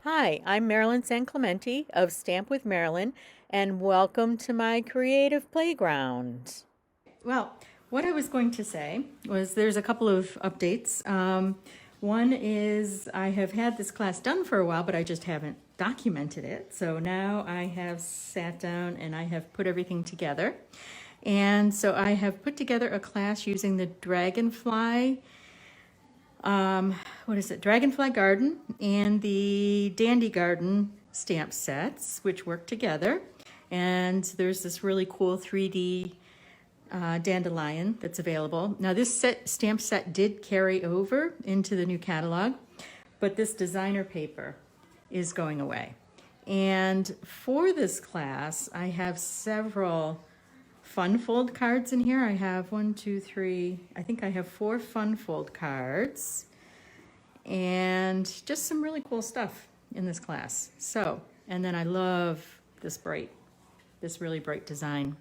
Hi, I'm Marilyn San Clemente of Stamp with Marilyn, and welcome to my creative playground. Well, what I was going to say was there's a couple of updates. One is I have had this class done for a while, but I just haven't documented it. So now I have sat down and I have put everything together. And so I have put together a class using the Dragonfly, Dragonfly Garden and the Dandy Garden stamp sets, which work together. And there's this really cool 3D Dandelion that's available. Now this stamp set did carry over into the new catalog, but this designer paper is going away. And for this class, I have several fun fold cards in here. I have I think I have 4 fun fold cards and just some really cool stuff in this class. So, and then I love this really bright design.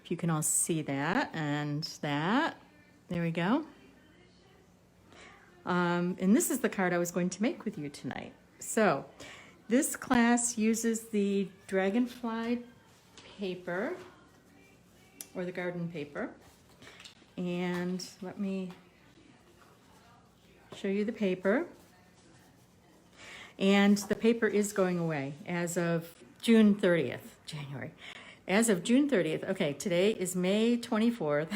If you can all see that and that, there we go. And this is the card I was going to make with you tonight. So this class uses the Dragonfly paper or the garden paper. And let me show you the paper. And the paper is going away as of June 30th, January. As of June 30th, okay, today is May 24th,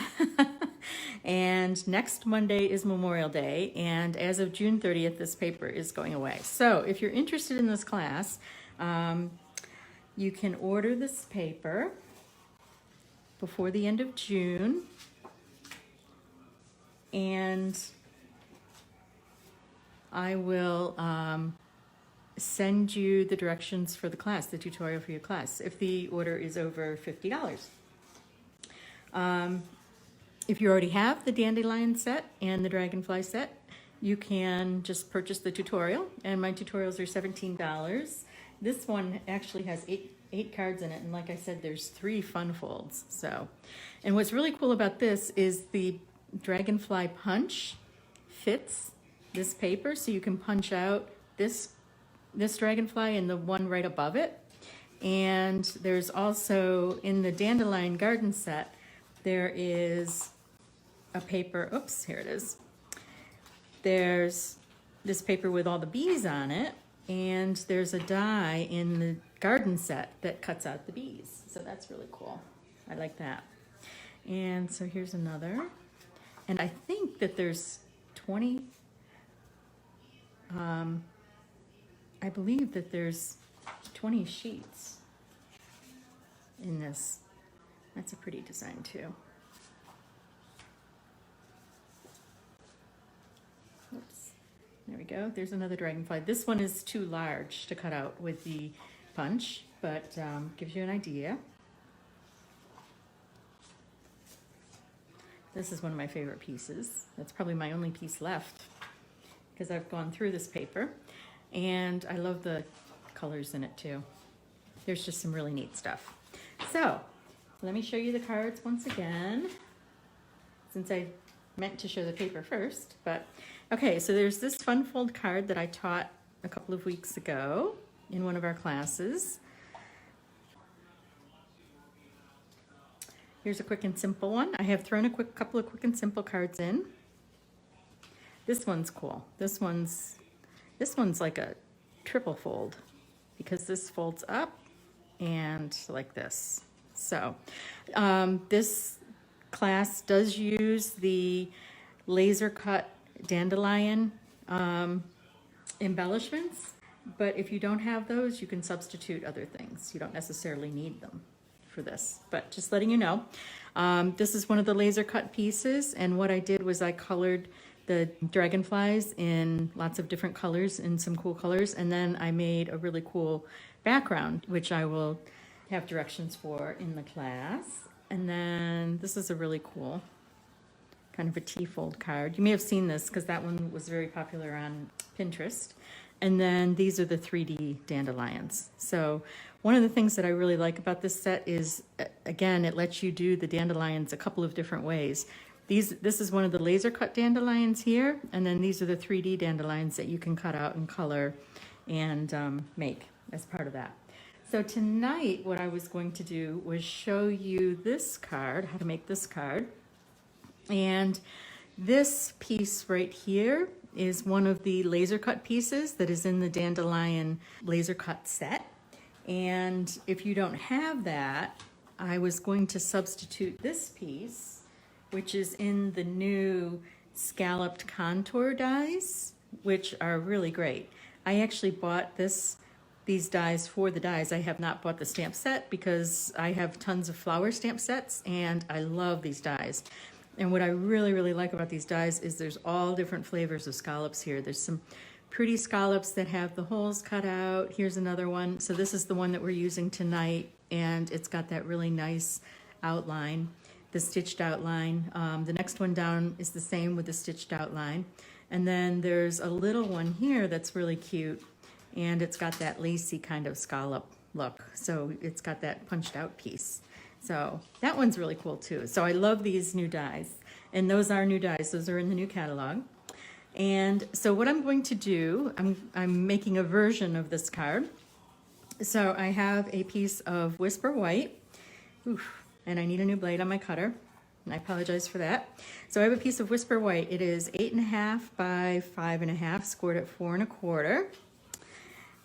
and next Monday is Memorial Day, and as of June 30th, this paper is going away. So if you're interested in this class, you can order this paper before the end of June, and I will send you the directions for the class, the tutorial for your class, if the order is over $50. If you already have the Dandelion set and the Dragonfly set, you can just purchase the tutorial, and my tutorials are $17. This one actually has eight cards in it, and like I said, there's 3 fun folds. So, and what's really cool about this is the Dragonfly punch fits this paper, so you can punch out this dragonfly and the one right above it. And there's also, in the Dandelion garden set, there is a paper, oops, here it is. There's this paper with all the bees on it, and there's a die in the garden set that cuts out the bees. So that's really cool. I like that. And so here's another. And I think that there's 20, I believe that there's 20 sheets in this. That's a pretty design too. Oops, there we go. There's another dragonfly. This one is too large to cut out with the punch, but gives you an idea. This is one of my favorite pieces. That's probably my only piece left because I've gone through this paper. And I love the colors in it too. There's just some really neat stuff. So let me show you the cards once again, since I meant to show the paper first. But okay, so there's this fun fold card that I taught a couple of weeks ago in one of our classes. Here's a quick and simple one. I have thrown a couple of quick and simple cards in. This one's cool. This one's like a triple fold because this folds up and like this. So this class does use the laser cut Dandelion embellishments, but if you don't have those, you can substitute other things. You don't necessarily need them for this, but just letting you know. This is one of the laser cut pieces, and what I did was I colored the dragonflies in lots of different colors, in some cool colors, and then I made a really cool background, which I will have directions for in the class. And then this is a really cool kind of a T-fold card. You may have seen this because that one was very popular on Pinterest. And then these are the 3D dandelions. So one of the things that I really like about this set is, again, it lets you do the dandelions a couple of different ways. This is one of the laser cut dandelions here, and then these are the 3D dandelions that you can cut out and color and make as part of that. So tonight what I was going to do was show you this card, how to make this card. And this piece right here is one of the laser cut pieces that is in the Dandelion laser cut set. And if you don't have that, I was going to substitute this piece, which is in the new scalloped contour dies, which are really great. I actually bought these dies for the dies. I have not bought the stamp set because I have tons of flower stamp sets and I love these dies. And what I really, really like about these dies is there's all different flavors of scallops here. There's some pretty scallops that have the holes cut out. Here's another one. So this is the one that we're using tonight, and it's got that really nice outline, the stitched outline. The next one down is the same with the stitched outline. And then there's a little one here that's really cute, and it's got that lacy kind of scallop look. So it's got that punched out piece. So that one's really cool too. So I love these new dies, and those are new dies. Those are in the new catalog. And so what I'm going to do, I'm making a version of this card. So I have a piece of Whisper White, and I need a new blade on my cutter, and I apologize for that. So I have a piece of Whisper White. It is 8.5 by 5.5, scored at 4 1/4.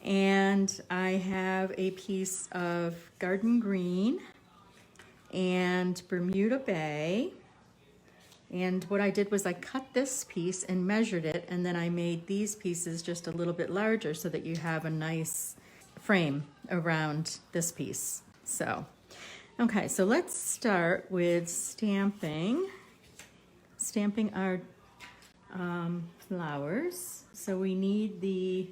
And I have a piece of Garden Green and Bermuda Bay. And what I did was I cut this piece and measured it, and then I made these pieces just a little bit larger so that you have a nice frame around this piece. So, okay, so let's start with stamping our flowers. So we need the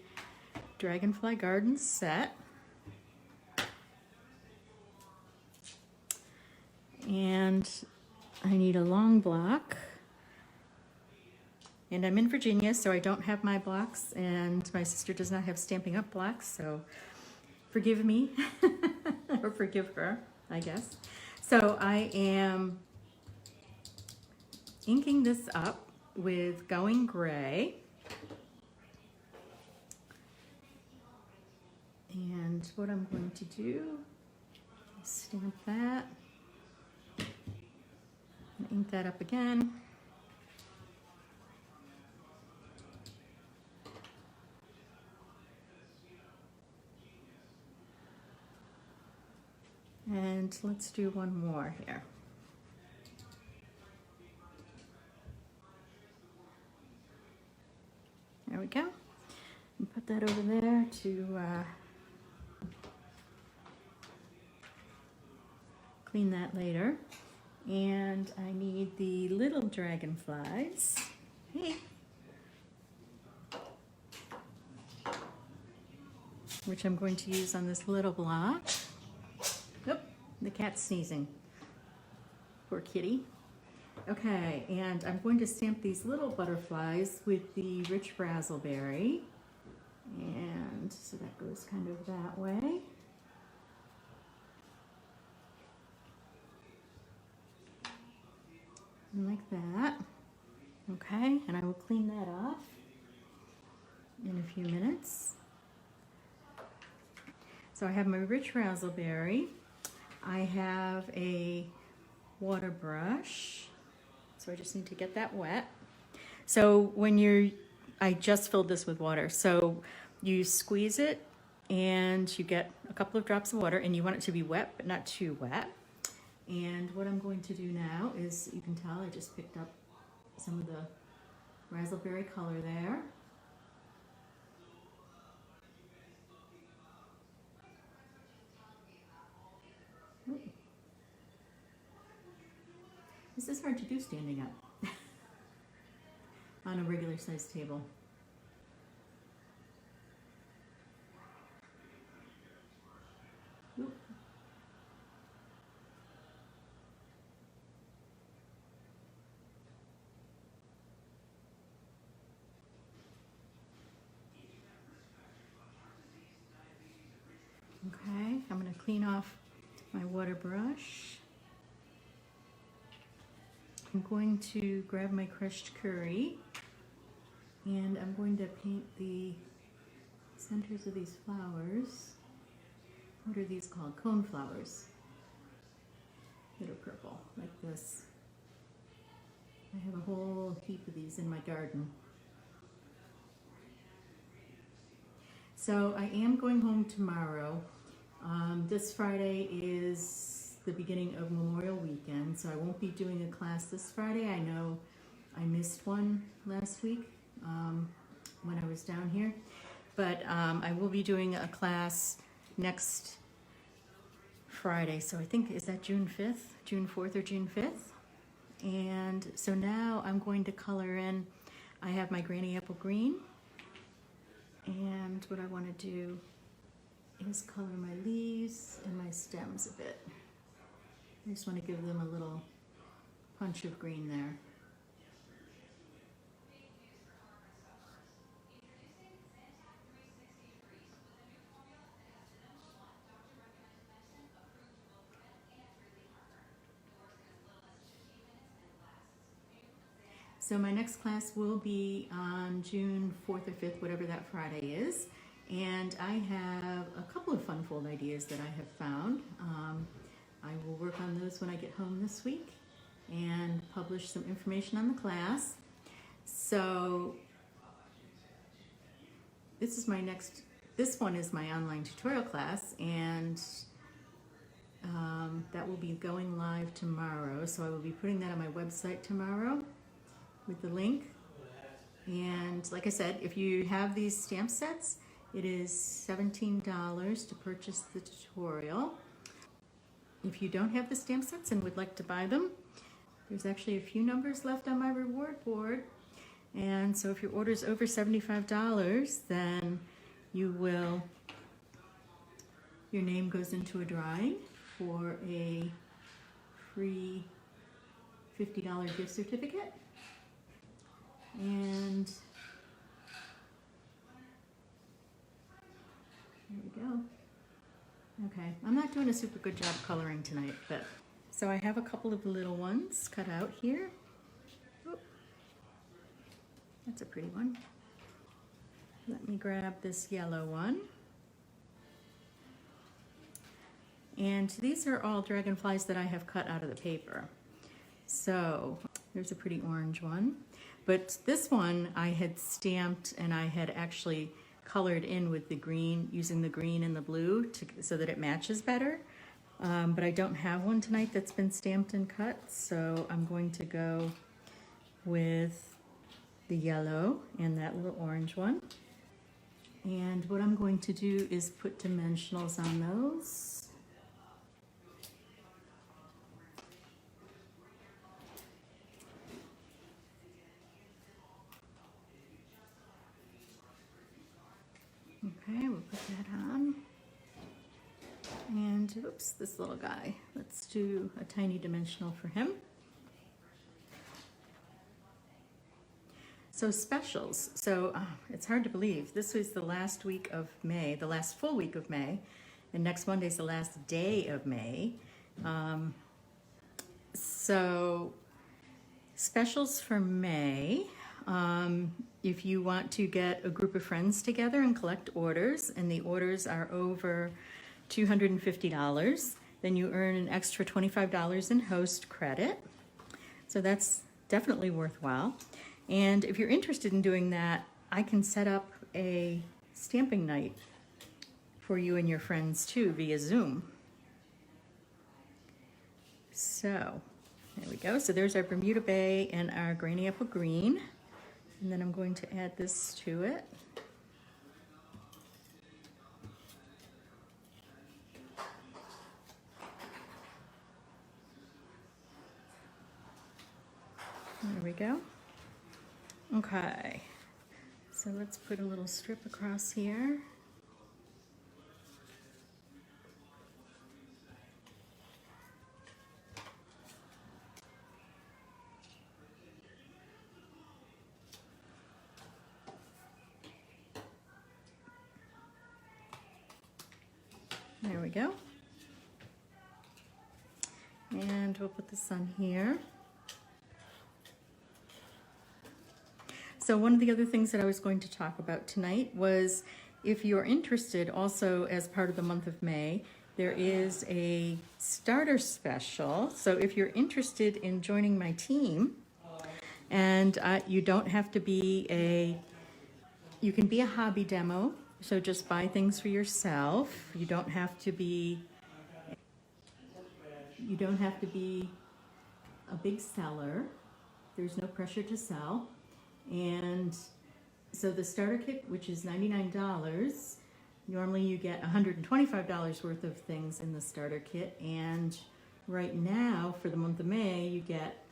Dragonfly Garden set. And I need a long block, and I'm in Virginia, so I don't have my blocks, and my sister does not have Stampin' Up! Blocks, so forgive me, or forgive her, I guess. So I am inking this up with Going Gray, and what I'm going to do is stamp that. Ink that up again. And let's do one more here. There we go. And put that over there to clean that later. And I need the little dragonflies. Hey. Which I'm going to use on this little block. Oop, the cat's sneezing. Poor kitty. Okay, and I'm going to stamp these little butterflies with the rich razzleberry. And so that goes kind of that way. Like that. Okay, and I will clean that off in a few minutes. So I have my rich razzleberry. I have a water brush. So I just need to get that wet. So I just filled this with water. So you squeeze it and you get a couple of drops of water, and you want it to be wet, but not too wet. And what I'm going to do now is, you can tell I just picked up some of the razzleberry color there. Ooh. This is hard to do standing up on a regular sized table. Ooh. Okay, I'm going to clean off my water brush. I'm going to grab my crushed curry and I'm going to paint the centers of these flowers. What are these called? Cone flowers that are purple, like this. I have a whole heap of these in my garden. So I am going home tomorrow. This Friday is the beginning of Memorial Weekend, so I won't be doing a class this Friday. I know I missed one last week when I was down here, but I will be doing a class next Friday. So I think, is that June 5th, June 4th or June 5th? And so now I'm going to color in. I have my Granny Apple Green, and what I want to do is color my leaves and my stems a bit. I just want to give them a little punch of green there. So my next class will be on June 4th or 5th, whatever that Friday is. And I have a couple of fun fold ideas that I have found. I will work on those when I get home this week and publish some information on the class. So this one is my online tutorial class, and that will be going live tomorrow. So I will be putting that on my website tomorrow with the link. And like I said, if you have these stamp sets, it is $17 to purchase the tutorial. If you don't have the stamp sets and would like to buy them, there's actually a few numbers left on my reward board. And so if your order is over $75, then your name goes into a drawing for a free $50 gift certificate. And there we go. Okay, I'm not doing a super good job coloring tonight, but so I have a couple of little ones cut out here. Oh, that's a pretty one. Let me grab this yellow one. And these are all dragonflies that I have cut out of the paper. So there's a pretty orange one. But this one I had stamped, and I had actually colored in with the green, using the green and the blue so that it matches better. But I don't have one tonight that's been stamped and cut, so I'm going to go with the yellow and that little orange one. And what I'm going to do is put dimensionals on those. Okay, we'll put that on. And oops, this little guy. Let's do a tiny dimensional for him. So specials. So it's hard to believe. This was the last week of May, the last full week of May, and next Monday's the last day of May. So specials for May. If you want to get a group of friends together and collect orders, and the orders are over $250, then you earn an extra $25 in host credit. So that's definitely worthwhile. And if you're interested in doing that, I can set up a stamping night for you and your friends too via Zoom. So there we go. So there's our Bermuda Bay and our Granny Apple Green. And then I'm going to add this to it. There we go. Okay, so let's put a little strip across here. There we go. And we'll put this on here. So one of the other things that I was going to talk about tonight was, if you're interested, also as part of the month of May, there is a starter special. So if you're interested in joining my team, and you don't have to be you can be a hobby demo, so just buy things for yourself. You don't have to be a big seller. There's no pressure to sell. And so the starter kit, which is $99, normally you get $125 worth of things in the starter kit. And right now, for the month of May, you get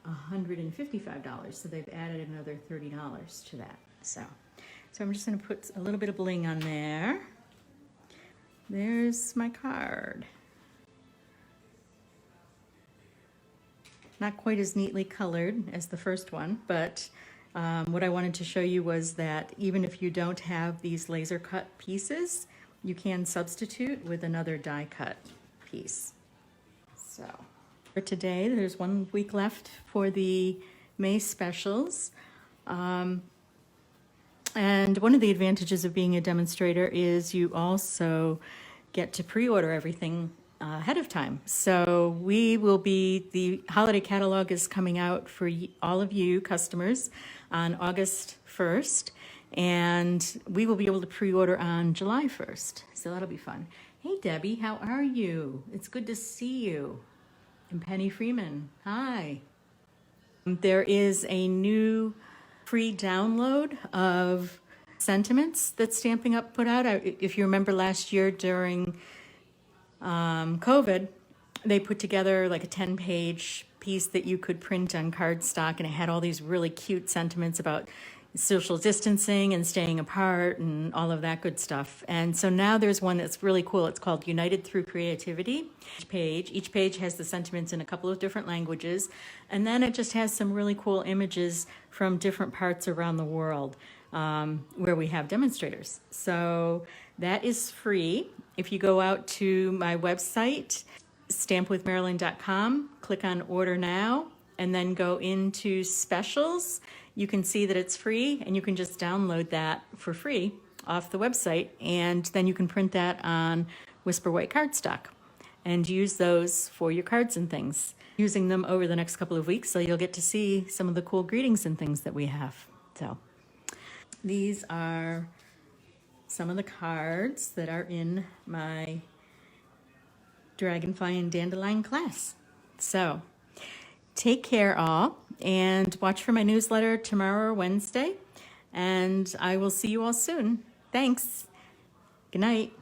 $155. So they've added another $30 to that. So I'm just going to put a little bit of bling on there. There's my card. Not quite as neatly colored as the first one, but what I wanted to show you was that even if you don't have these laser cut pieces, you can substitute with another die cut piece. So for today, there's 1 week left for the May specials. And one of the advantages of being a demonstrator is you also get to pre-order everything ahead of time. So the holiday catalog is coming out for all of you customers on August 1st, and we will be able to pre-order on July 1st. So that'll be fun. Hey Debbie, how are you? It's good to see you. And Penny Freeman, hi. There is a new free download of sentiments that Stampin' Up! Put out. If you remember last year during COVID, they put together like a 10-page piece that you could print on cardstock, and it had all these really cute sentiments about social distancing and staying apart and all of that good stuff. And so now there's one that's really cool. It's called United Through Creativity. Each page has the sentiments in a couple of different languages, and then it just has some really cool images from different parts around the world where we have demonstrators. So that is free. If you go out to my website, stampwithmarilyn.com, click on Order Now, and then go into Specials, you can see that it's free, and you can just download that for free off the website, and then you can print that on Whisper White cardstock and use those for your cards and things. Using them over the next couple of weeks, so you'll get to see some of the cool greetings and things that we have. So these are some of the cards that are in my Dragonfly and Dandelion class. So take care all, and watch for my newsletter tomorrow or Wednesday, and I will see you all soon. Thanks. Good night.